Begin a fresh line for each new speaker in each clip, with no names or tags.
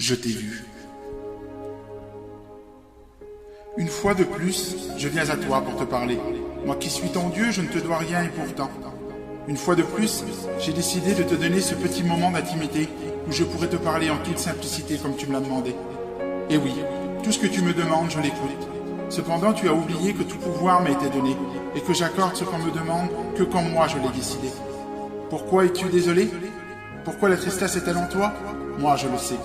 je t'ai vu. Une fois de plus, je viens à toi pour te parler. Moi qui suis ton Dieu, je ne te dois rien et pourtant. Une fois de plus, j'ai décidé de te donner ce petit moment d'intimité où je pourrais te parler en toute simplicité comme tu me l'as demandé. Et oui, tout ce que tu me demandes, je l'écoute. Cependant, tu as oublié que tout pouvoir m'a été donné et que j'accorde ce qu'on me demande que quand moi je l'ai décidé. Pourquoi es-tu désolé? Pourquoi la tristesse est-elle en toi? Moi, je le sais.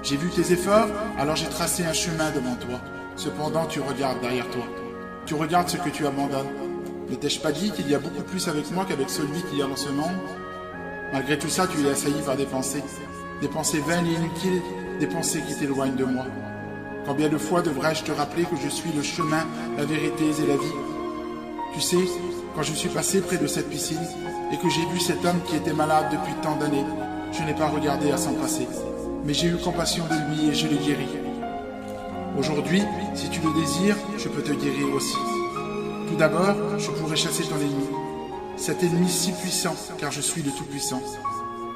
J'ai vu tes efforts, alors j'ai tracé un chemin devant toi. Cependant, tu regardes derrière toi. Tu regardes ce que tu abandonnes. Ne t'ai-je pas dit qu'il y a beaucoup plus avec moi qu'avec celui qu'il y a dans ce monde? Malgré tout ça, tu es assailli par des pensées vaines et inutiles, des pensées qui t'éloignent de moi. Combien de fois devrais-je te rappeler que je suis le chemin, la vérité et la vie? Tu sais, quand je suis passé près de cette piscine et que j'ai vu cet homme qui était malade depuis tant d'années, je n'ai pas regardé à s'en passer, mais j'ai eu compassion de lui et je l'ai guéri. Aujourd'hui, si tu le désires, je peux te guérir aussi. Tout d'abord, je pourrais chasser ton ennemi, cet ennemi si puissant, car je suis le Tout-Puissant.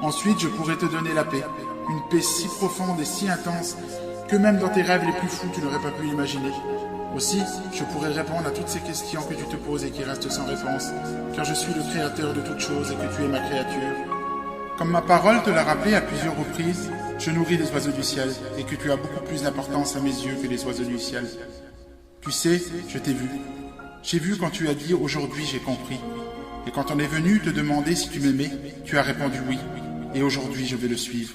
Ensuite, je pourrais te donner la paix, une paix si profonde et si intense que même dans tes rêves les plus fous, tu n'aurais pas pu l'imaginer. Aussi, je pourrais répondre à toutes ces questions que tu te poses et qui restent sans réponse, car je suis le créateur de toutes choses et que tu es ma créature. Comme ma parole te l'a rappelé à plusieurs reprises, je nourris les oiseaux du ciel et que tu as beaucoup plus d'importance à mes yeux que les oiseaux du ciel. Tu sais, je t'ai vu. J'ai vu quand tu as dit « aujourd'hui j'ai compris ». Et quand on est venu te demander si tu m'aimais, tu as répondu « oui ». Et aujourd'hui je vais le suivre.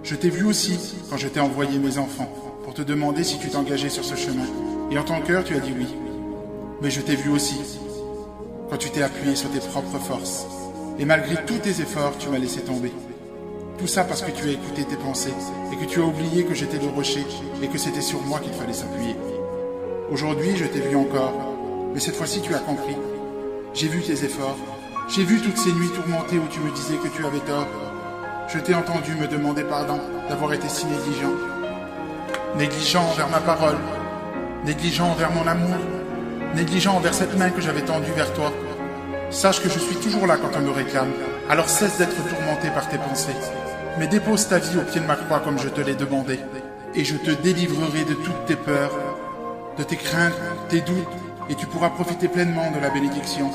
Je t'ai vu aussi quand je t'ai envoyé mes enfants pour te demander si tu t'engageais sur ce chemin. Et en ton cœur tu as dit « oui ». Mais je t'ai vu aussi quand tu t'es appuyé sur tes propres forces. Et malgré tous tes efforts, tu m'as laissé tomber. Tout ça parce que tu as écouté tes pensées et que tu as oublié que j'étais le rocher et que c'était sur moi qu'il fallait s'appuyer. Aujourd'hui, je t'ai vu encore, mais cette fois-ci, tu as compris. J'ai vu tes efforts. J'ai vu toutes ces nuits tourmentées où tu me disais que tu avais tort. Je t'ai entendu me demander pardon d'avoir été si négligent. Négligent envers ma parole, négligent envers mon amour, négligent envers cette main que j'avais tendue vers toi. Sache que je suis toujours là quand on me réclame, alors cesse d'être tourmenté par tes pensées. Mais dépose ta vie au pied de ma croix comme je te l'ai demandé, et je te délivrerai de toutes tes peurs, de tes craintes, tes doutes, et tu pourras profiter pleinement de la bénédiction.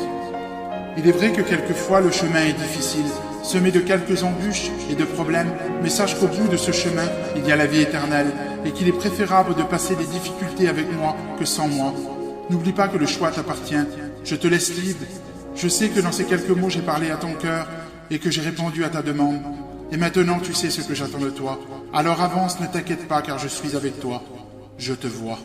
Il est vrai que quelquefois le chemin est difficile, semé de quelques embûches et de problèmes, mais sache qu'au bout de ce chemin, il y a la vie éternelle, et qu'il est préférable de passer des difficultés avec moi que sans moi. N'oublie pas que le choix t'appartient, je te laisse libre. Je sais que dans ces quelques mots, j'ai parlé à ton cœur et que j'ai répondu à ta demande. Et maintenant, tu sais ce que j'attends de toi. Alors avance, ne t'inquiète pas, car je suis avec toi. Je te vois.